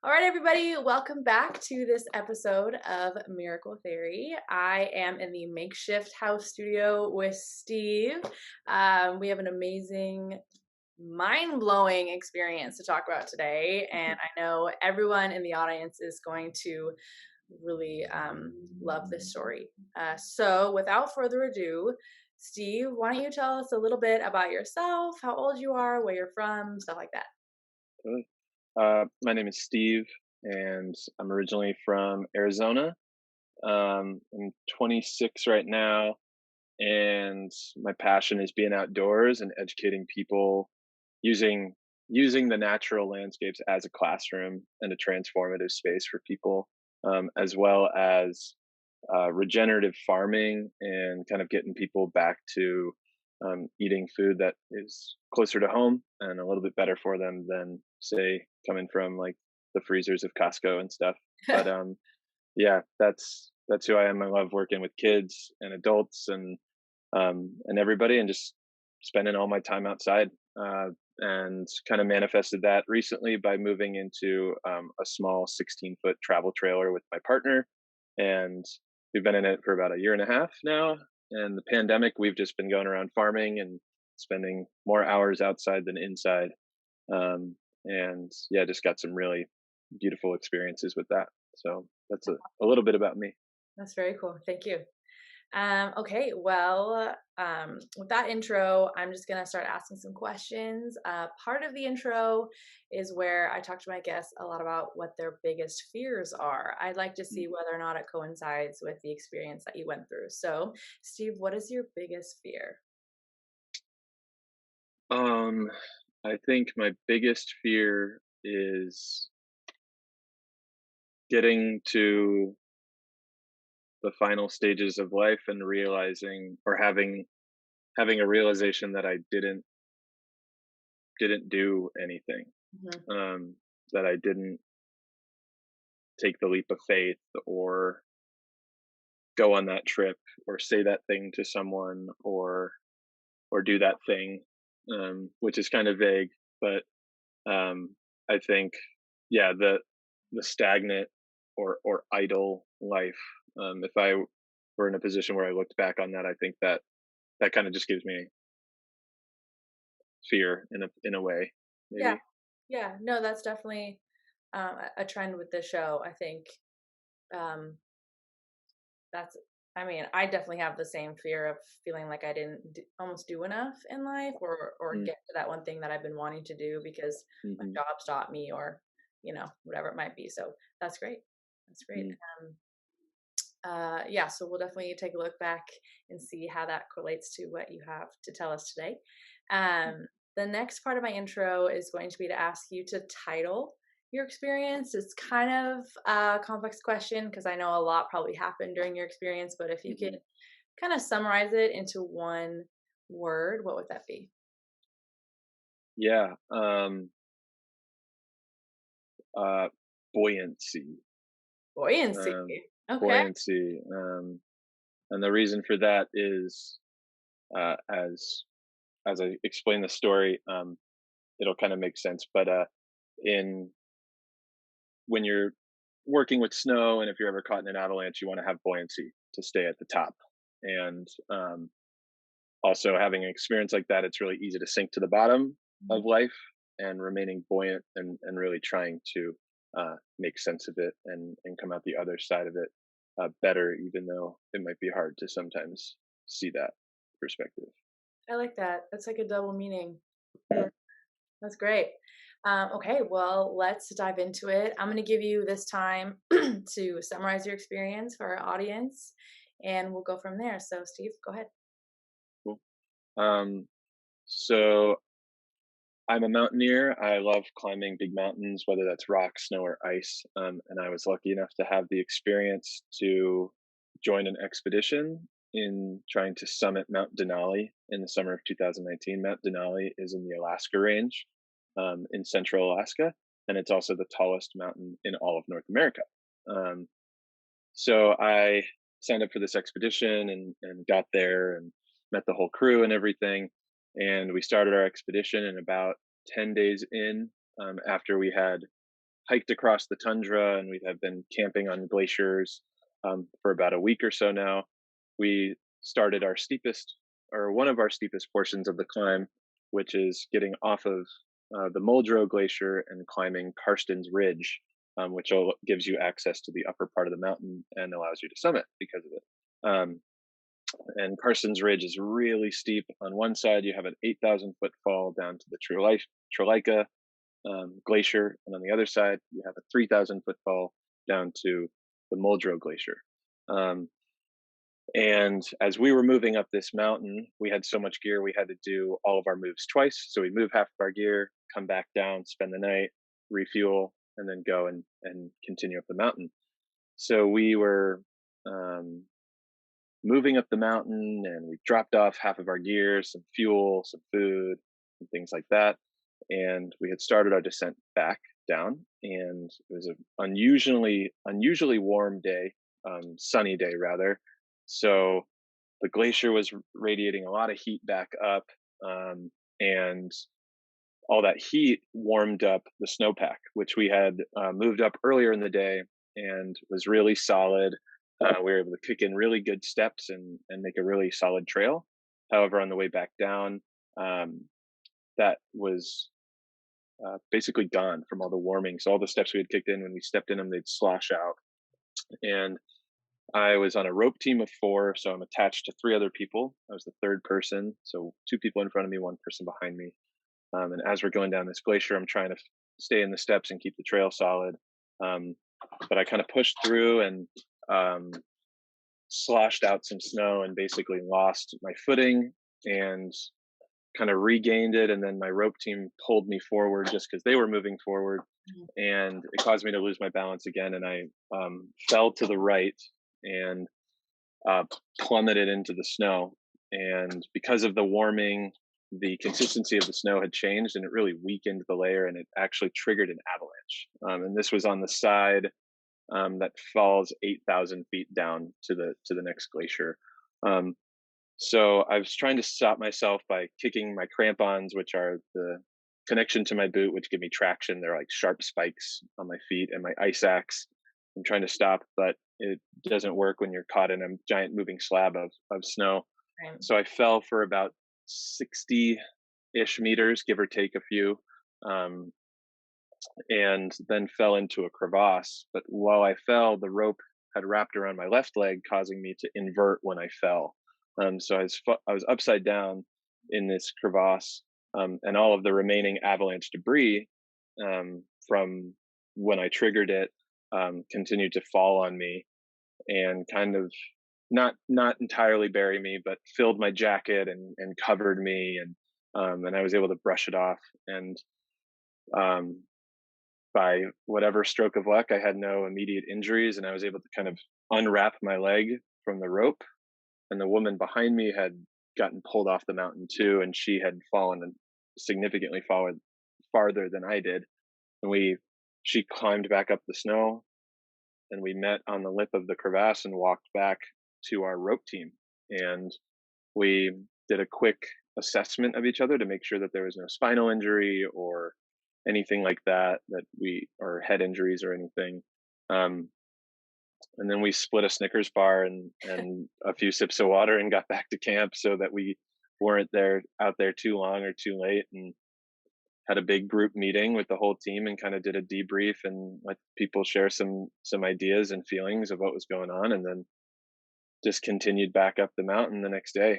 All right, everybody, welcome back to this episode of Miracle Theory. I am in the makeshift house studio with Steve. We have an amazing, mind blowing experience to talk about today, and I know everyone in the audience is going to really love this story. So, without further ado, Steve, why don't you tell us a little bit about yourself, how old you are, where you're from, stuff like that? Really? My name is Steve, and I'm originally from Arizona. I'm 26 right now, and my passion is being outdoors and educating people using using the natural landscapes as a classroom and a transformative space for people, as well as regenerative farming and kind of getting people back to eating food that is closer to home and a little bit better for them than, say, coming from like the freezers of Costco and stuff. But yeah, that's who I am. I love working with kids and adults and everybody, and just spending all my time outside. And kind of manifested that recently by moving into a small 16-foot travel trailer with my partner, and we've been in it for about a year and a half now. And the pandemic, we've just been going around farming and spending more hours outside than inside. And yeah, just got some really beautiful experiences with that. So that's a little bit about me. That's very cool. Thank you. Okay, well, with that intro, I'm just going to start asking some questions. Part of the intro is where I talk to my guests a lot about what their biggest fears are. I'd like to see whether or not it coincides with the experience that you went through. So, Steve, what is your biggest fear? Um, I think my biggest fear is getting to the final stages of life and realizing, or having a realization that I didn't do anything, Hmm. um, that I didn't take the leap of faith, or go on that trip, or say that thing to someone, or do that thing, which is kind of vague. But I think, yeah, the stagnant or idle life. If I were in a position where I looked back on that, I think that kind of just gives me fear in a way, Yeah, maybe. yeah, no, that's definitely a trend with the show. I think um, That's I mean, I definitely have the same fear of feeling like I didn't almost do enough in life or Mm, get to that one thing that I've been wanting to do because my mhm, job stopped me or, whatever it might be. So that's great. That's great. mm, Um, yeah, so we'll definitely take a look back and see how that correlates to what you have to tell us today. The next part of my intro is going to be to ask you to title your experience. It's kind of a complex question because I know a lot probably happened during your experience, but if you could mhm. kind of summarize it into one word, what would that be? Yeah, uh, buoyancy, Buoyancy. um, Okay. buoyancy, and the reason for that is, as I explain the story, it'll kind of make sense. But in when you're working with snow, and if you're ever caught in an avalanche, you want to have buoyancy to stay at the top. And also, having an experience like that, it's really easy to sink to the bottom Mhm. of life, and remaining buoyant and really trying to make sense of it and come out the other side of it better, even though it might be hard to sometimes see that perspective. I like that. That's like a double meaning. Mm. That's great. Okay, well, let's dive into it. I'm going to give you this time to summarize your experience for our audience, and we'll go from there. So, Steve, go ahead. Cool. Um, so I'm a mountaineer. I love climbing big mountains, whether that's rock, snow, or ice. And I was lucky enough to have the experience to join an expedition in trying to summit Mount Denali in the summer of 2019. Mount Denali is in the Alaska Range, in central Alaska, and it's also the tallest mountain in all of North America. Um, so I signed up for this expedition and got there and met the whole crew and everything. And we started our expedition, and about 10 days in, after we had hiked across the tundra, and we have been camping on glaciers for about a week or so now. We started our steepest, or one of our steepest portions of the climb, which is getting off of the Muldrow Glacier and climbing Karsten's Ridge, which gives you access to the upper part of the mountain and allows you to summit because of it. And Carson's Ridge is really steep. On one side, you have an 8,000-foot fall down to the Trulika Glacier, and on the other side, you have a 3,000-foot fall down to the Muldrow Glacier. And as we were moving up this mountain, we had so much gear, we had to do all of our moves twice. So we move half of our gear, come back down, spend the night, refuel, and then go and continue up the mountain. So we were moving up the mountain, and we dropped off half of our gear, some fuel, some food, and things like that. And we had started our descent back down, and it was an unusually warm day, sunny day rather. So the glacier was radiating a lot of heat back up, and all that heat warmed up the snowpack, which we had moved up earlier in the day and was really solid. We were able to kick in really good steps and make a really solid trail. However, on the way back down, that was basically gone from all the warming. So all the steps we had kicked in, when we stepped in them, they'd slosh out. And I was on a rope team of 4, so I'm attached to 3 other people. I was the third person, so 2 people in front of me, 1 person behind me. And as we're going down this glacier, I'm trying to stay in the steps and keep the trail solid. But I kind of pushed through and sloshed out some snow and basically lost my footing and kind of regained it. And then my rope team pulled me forward just because they were moving forward. And it caused me to lose my balance again. And I fell to the right and plummeted into the snow. And because of the warming, the consistency of the snow had changed, and it really weakened the layer, and it actually triggered an avalanche. And this was on the side that falls 8,000 feet down to the next glacier. So I was trying to stop myself by kicking my crampons, which are the connection to my boot, which give me traction. They're like sharp spikes on my feet, and my ice axe. I'm trying to stop, but it doesn't work when you're caught in a giant moving slab of snow. Right. So I fell for about 60-ish meters, give or take a few, and then fell into a crevasse. But while I fell, the rope had wrapped around my left leg, causing me to invert when I fell. So I was upside down in this crevasse, and all of the remaining avalanche debris from when I triggered it continued to fall on me and kind of not entirely bury me, but filled my jacket and covered me, and I was able to brush it off. And by whatever stroke of luck, I had no immediate injuries, and I was able to kind of unwrap my leg from the rope. And the woman behind me had gotten pulled off the mountain too, and she had fallen and significantly fallen farther than I did. And she climbed back up the snow, and we met on the lip of the crevasse and walked back to our rope team. And we did a quick assessment of each other to make sure that there was no spinal injury or anything like that, or head injuries or anything. And then we split a Snickers bar and a few sips of water and got back to camp so that we weren't out there too long or too late, and had a big group meeting with the whole team and kind of did a debrief and let people share some ideas and feelings of what was going on, and then just continued back up the mountain the next day.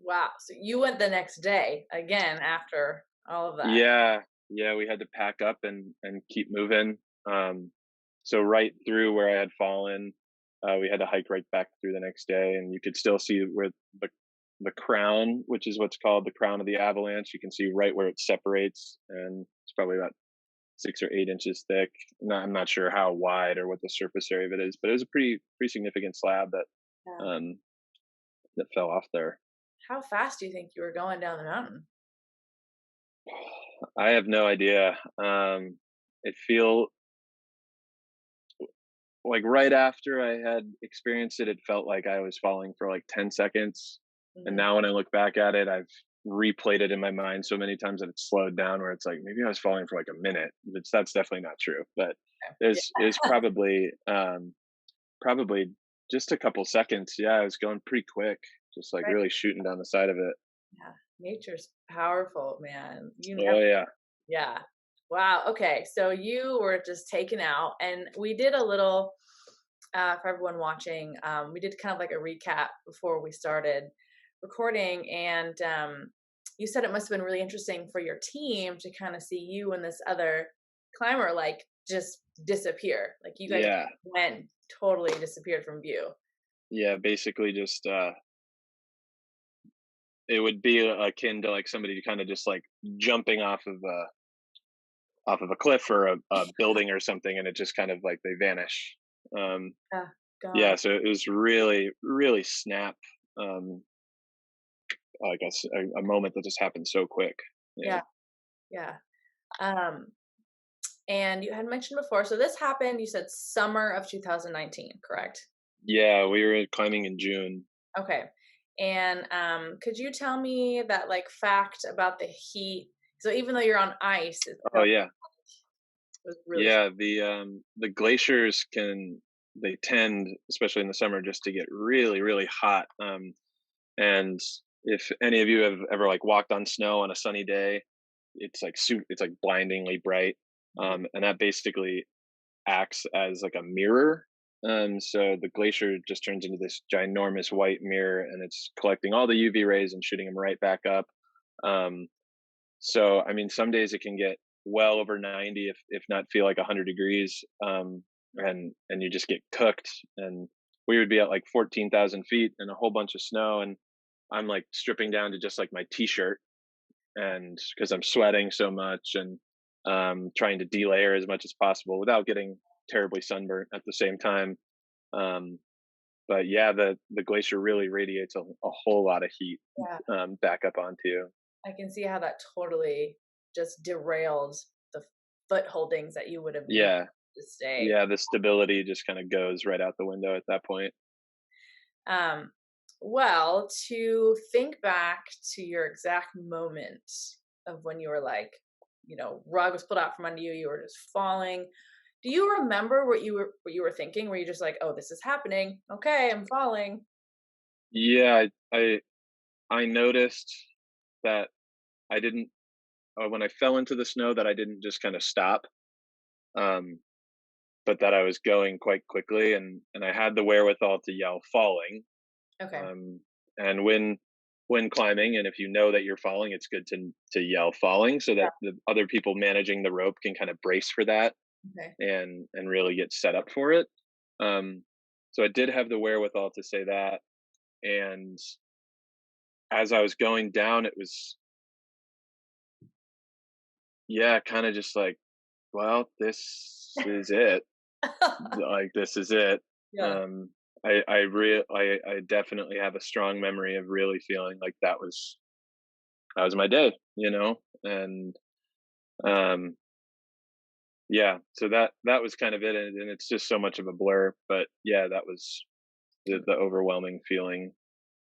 Wow. So you went the next day again after all of that. Yeah, we had to pack up and keep moving. So right through where I had fallen, we had to hike right back through the next day, and you could still see where the crown, which is what's called the crown of the avalanche, you can see right where it separates, and it's probably about 6 or 8 inches thick. I'm not sure how wide or what the surface area of it is, but it was a pretty significant slab Yeah. that fell off there. How fast do you think you were going down the mountain? I have no idea. It feel like right after I had experienced it, it felt like I was falling for like 10 seconds. And Mhm. now when I look back at it, replayed it in my mind so many times that it's slowed down where it's like maybe I was falling for like a minute. That's definitely not true, but Yeah. is probably just a couple seconds. Yeah, I was going pretty quick, just like Right. really shooting down the side of it. Yeah. Nature's powerful, man. You never Oh yeah, Yeah. Wow. Okay. So you were just taken out, and we did a little for everyone watching. We did kind of like a recap before we started recording, and you said it must have been really interesting for your team to kind of see you and this other climber like just disappear. Like you guys yeah, went totally disappeared from view. yeah. Basically, just it would be akin to like somebody kind of just like jumping off of a cliff or a building or something, and it just kind of like they vanish. Um, Yeah. yeah, God. so it was really, really snap. Um, I guess a moment that just happened so quick. Yeah, Yeah. Yeah. Um, and you had mentioned before, so this happened, you said summer of 2019, correct? yeah, we were climbing in June. Okay. And could you tell me that like fact about the heat? So even though you're on ice, it Oh felt yeah, it was really yeah. The glaciers they tend, especially in the summer, just to get really, really hot. And if any of you have ever like walked on snow on a sunny day, it's like blindingly bright, Mhm. and that basically acts as like a mirror. So the glacier just turns into this ginormous white mirror, and it's collecting all the UV rays and shooting them right back up. Um, so I mean, some days it can get well over 90, if not feel like 100 degrees, and you just get cooked. And we would be at like 14,000 feet and a whole bunch of snow, and I'm like stripping down to just like my t-shirt, and because I'm sweating so much, and trying to delayer as much as possible without getting terribly sunburnt at the same time. Um, but yeah, the glacier really radiates a whole lot of heat Yeah, back up onto you. I can see how that totally just derailed the foot holdings that you would have needed Yeah, to stay. yeah, the stability just kind of goes right out the window at that point. Um, well, to think back to your exact moment of when you were like, rug was pulled out from under you, you were just falling. Do you remember what you were thinking? Were you just like, "Oh, this is happening. Okay, I'm falling." Yeah, I noticed that I didn't when I fell into the snow that I didn't just kind of stop, um, but that I was going quite quickly, and I had the wherewithal to yell falling. Okay. Um, and when climbing, and if you know that you're falling, it's good to yell falling so Yeah. that the other people managing the rope can kind of brace for that Okay. and really get set up for it. Um, so I did have the wherewithal to say that, and as I was going down, it was yeah, kind of just like, well, this is it. Like this is it. Yeah. Um, I definitely have a strong memory of really feeling like that was my day, and um, yeah, so that was kind of it, and it's just so much of a blur. But yeah, that was the overwhelming feeling.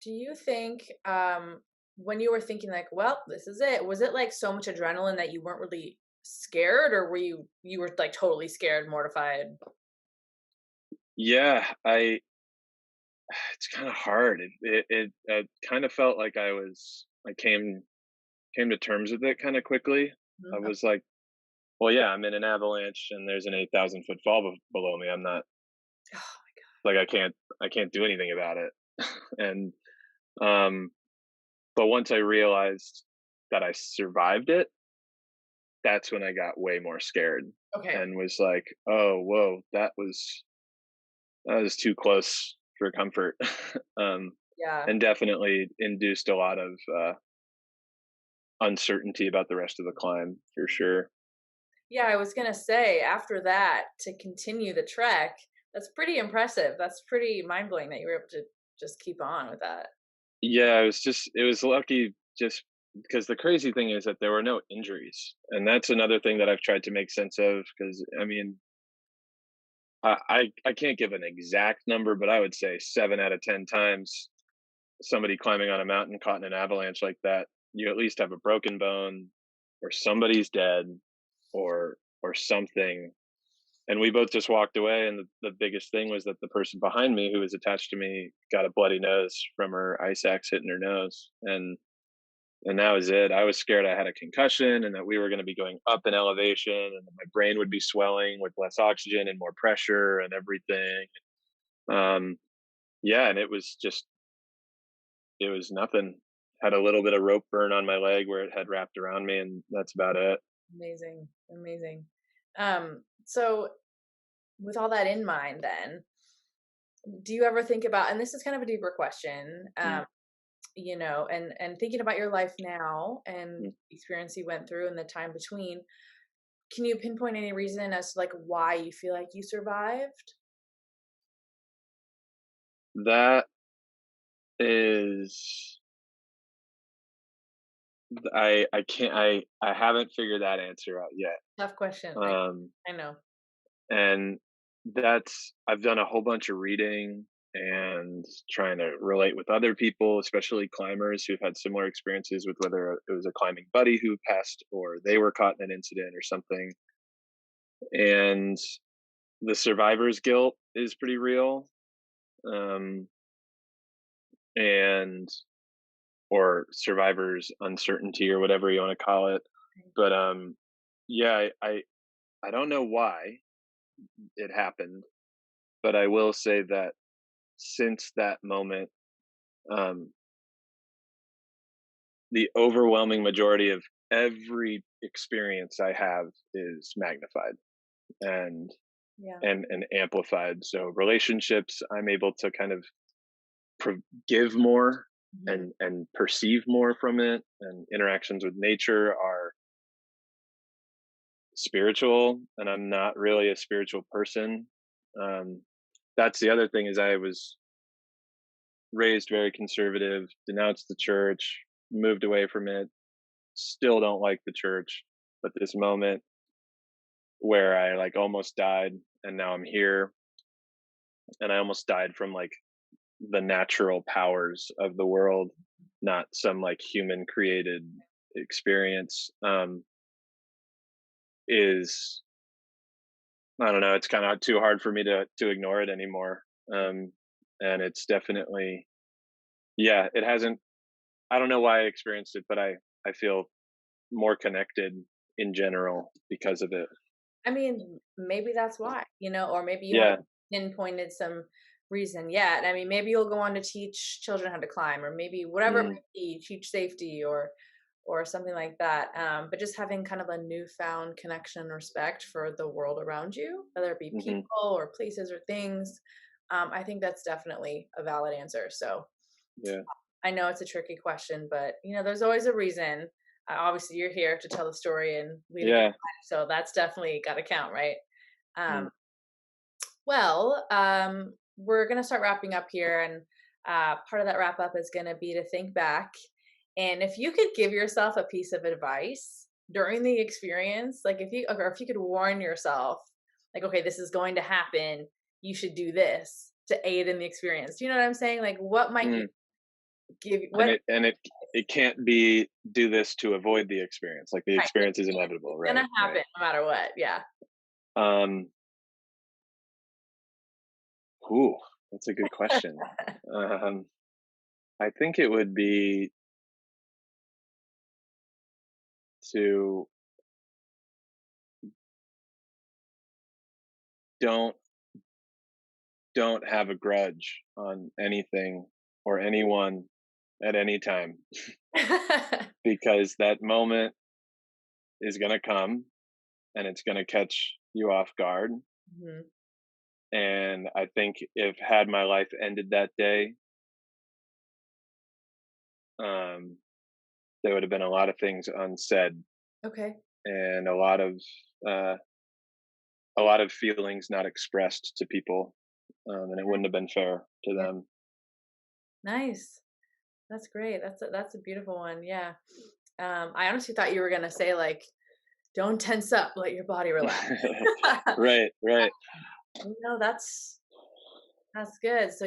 Do you think when you were thinking like, "Well, this is it," was it like so much adrenaline that you weren't really scared, or were you like totally scared, mortified? Yeah, I it's kind of hard. It kind of felt like I came to terms with it kind of quickly. I Mhm. was like, well, yeah, I'm in an avalanche, and there's an 8,000 foot fall below me. I'm not Oh, like I can't do anything about it. And um, but once I realized that I survived it, that's when I got way more scared okay. and was like, "Oh, whoa, that was too close for comfort." um, Yeah. and definitely induced a lot of uncertainty about the rest of the climb for sure. Yeah, I was gonna say after that to continue the trek, that's pretty impressive. That's pretty mind blowing that you were able to just keep on with that. Yeah, it was lucky just because the crazy thing is that there were no injuries, and that's another thing that I've tried to make sense of. Because I mean, I can't give an exact number, but I would say 7 out of 10 times somebody climbing on a mountain caught in an avalanche like that you at least have a broken bone, or somebody's dead, or something. And we both just walked away, and the biggest thing was that the person behind me who was attached to me got a bloody nose from her ice axe hitting her nose, and that was it. I was scared I had a concussion and that we were going to be going up in elevation and that my brain would be swelling with less oxygen and more pressure and everything. Um, yeah, and it was nothing. Had a little bit of rope burn on my leg where it had wrapped around me, and that's about it. Amazing, amazing. So with all that in mind, then, do you ever think about, and this is kind of a deeper question, Mm, and thinking about your life now and mm. the experience you went through and the time between, can you pinpoint any reason as to like why you feel like you survived? That is, I can't, I haven't figured that answer out yet. Tough question. Um, I know. and that's I've done a whole bunch of reading and trying to relate with other people, especially climbers who've had similar experiences with whether it was a climbing buddy who passed or they were caught in an incident or something. And the survivor's guilt is pretty real. Um, and or survivor's uncertainty or whatever you want to call it. But yeah, I don't know why it happened, but I will say that since that moment, um, the overwhelming majority of every experience I have is magnified and Yeah. and amplified. So relationships, I'm able to kind of give more Mhm. and perceive more from it. And interactions with nature are spiritual, and I'm not really a spiritual person. Um, that's the other thing is I was raised very conservative, denounced the church, moved away from it, still don't like the church. But this moment where I like almost died and now I'm here, and I almost died from like the natural powers of the world, not some like human created experience, is, I don't know, it's kind of too hard for me to ignore it anymore. Um, and it's definitely, yeah, it hasn't, I don't know why I experienced it, but I feel more connected in general because of it. I mean, maybe that's why, or maybe you haven't Yeah. pinpointed some reason yet. I mean, maybe you'll go on to teach children how to climb, or maybe whatever it Mm, might be, teach safety or something like that. But just having kind of a newfound connection and respect for the world around you, whether it be hmm. people or places or things. I think that's definitely a valid answer. So Yeah. I know it's a tricky question, but there's always a reason. Obviously, you're here to tell the story and lead a good Yeah. life, so that's definitely got to count, right? Um, Mm, well, we're gonna start wrapping up here, and part of that wrap up is gonna be to think back, and if you could give yourself a piece of advice during the experience, like if you could warn yourself, like, okay, this is going to happen, you should do this to aid in the experience. Do you know what I'm saying? Like, what might you mm. give? And What it can't be do this to avoid the experience. Like the Right, experience is it's inevitable, right? gonna Right. happen no matter what, yeah. Um, Ooh, that's a good question. Um, I think it would be to don't don't have a grudge on anything or anyone at any time, because that moment is going to come and it's going to catch you off guard. Mhm. And I think if had my life ended that day, um, there would have been a lot of things unsaid Okay. and uh, a lot of feelings not expressed to people, and it wouldn't have been fair to Yeah. them. Nice. That's great. That's a beautiful one, yeah. I honestly thought you were gonna say, like, "Don't tense up, let your body relax." Right, right. No, that's good. So,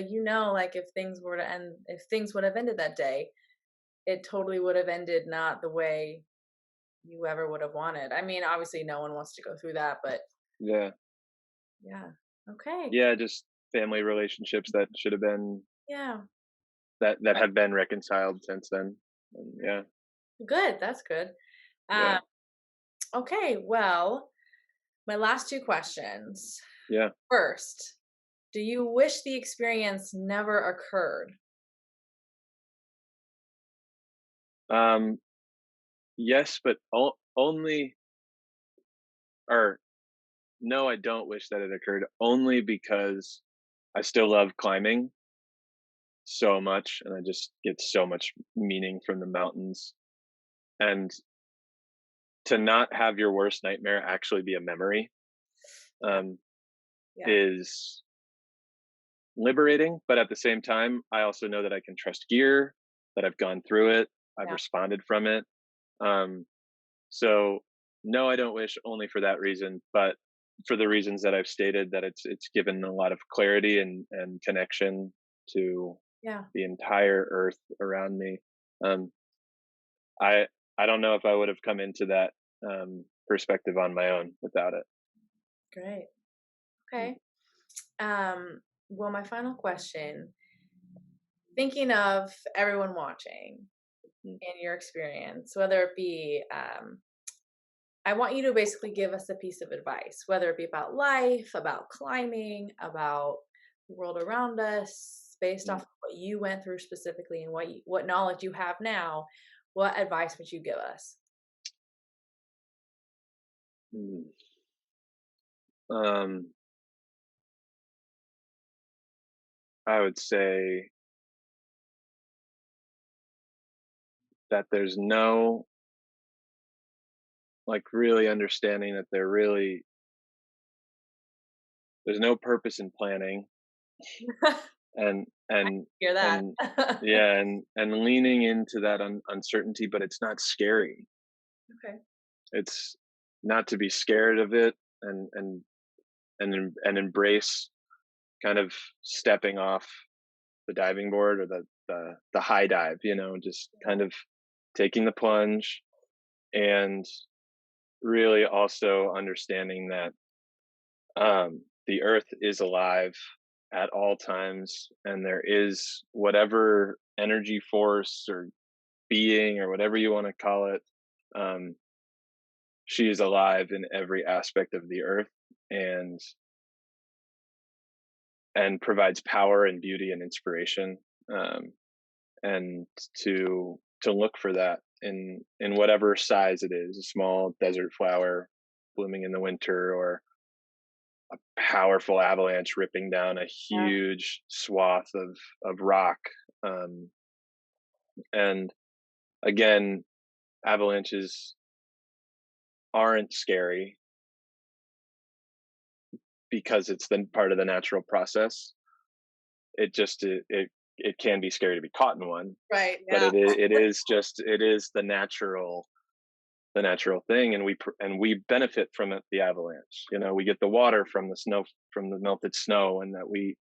like, if things would have ended that day, it totally would have ended not the way you ever would have wanted. I mean, obviously no one wants to go through that, but Yeah. yeah. Okay. Yeah, just family relationships that should have been Yeah. that have been reconciled since then. And yeah, Good. That's good. yeah, Um, okay. Well, my last two questions. yeah. First, do you wish the experience never occurred? Um, yes, but only, or no, I don't wish that it occurred, only because I still love climbing so much, and I just get so much meaning from the mountains. And to not have your worst nightmare actually be a memory, Yeah. um, Yeah. is liberating. But at the same time, I also know that I can trust gear, that I've gone through it, I've Yeah. responded from it. Um, so no, I don't wish only for that reason, but for the reasons that I've stated, that it's given a lot of clarity and connection to Yeah. the entire earth around me. Um, I I don't know if I would have come into that perspective on my own without it. Great. Mm, Okay. Um, well, my final question, thinking of everyone watching mm, in your experience, whether it be, I want you to basically give us a piece of advice, whether it be about life, about climbing, about the world around us, based off mm, of what you went through specifically and what knowledge you have now. What advice would you give us? mm. Um, I would say that really understanding that there's no purpose in planning, and and Hear that? and yeah, and leaning into that uncertainty, but it's not scary. Okay. It's not to be scared of it, and embrace kind of stepping off the diving board, or the high dive, just kind of taking the plunge, and really also understanding that the earth is alive at all times, and there is whatever energy force or being or whatever you want to call it. um, she is alive in every aspect of the earth, and provides power and beauty and inspiration, um, and to look for that in whatever size it is, a small desert flower blooming in the winter, or powerful avalanche ripping down a Yeah. huge swath of rock. um, and again, avalanches aren't scary because it's the part of the natural process. It can be scary to be caught in one, Right. but Yeah. it is the natural thing, and we benefit from it, the avalanche. We get the water from the snow, from the melted snow, and that we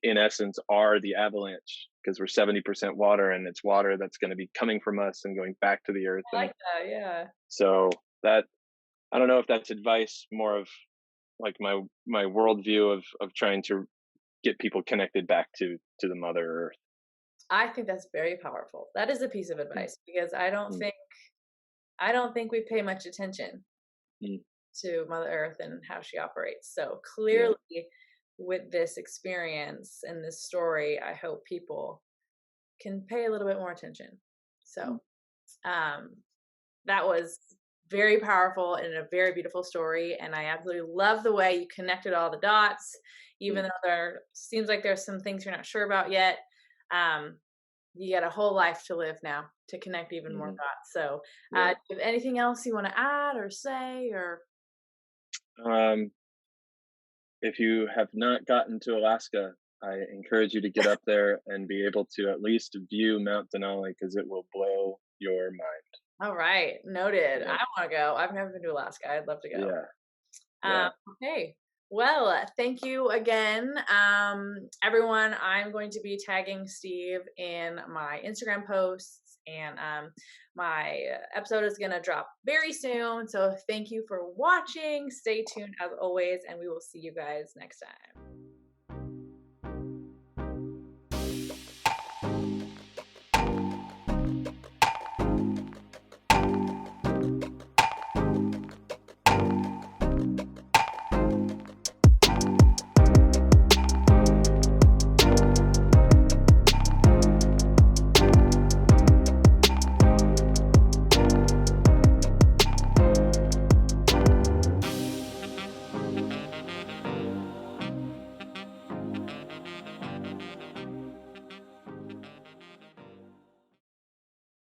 in essence are the avalanche, because we're 70% water, and it's water that's going to be coming from us and going back to the earth. I And like that. Yeah. so that, I don't know if that's advice, more of like my worldview of trying to get people connected back to the mother earth. I think that's very powerful. That is a piece of Mm, advice because mm, I don't think we pay much attention mm, to Mother Earth and how she operates. So yeah. clearly, with this experience and this story, I hope people can pay a little bit more attention. Mm, So um, that was very powerful and a very beautiful story, and I absolutely love the way you connected all the dots, even mm, though there seems like there's some things you're not sure about yet. Um, you got a whole life to live now to connect even more mhm, dots. So, yeah. do you have anything else you want to add or say, or um if you have not gotten to Alaska, I encourage you to get up there and be able to at least view Mount Denali, because it will blow your mind. all right, noted. Yeah, I want to go. I've never been to Alaska. I'd love to go. yeah, Um, yeah. okay. Well, thank you again, everyone. I'm going to be tagging Steve in my Instagram posts And my episode is going to drop very soon. So thank you for watching. Stay tuned as always, and we will see you guys next time.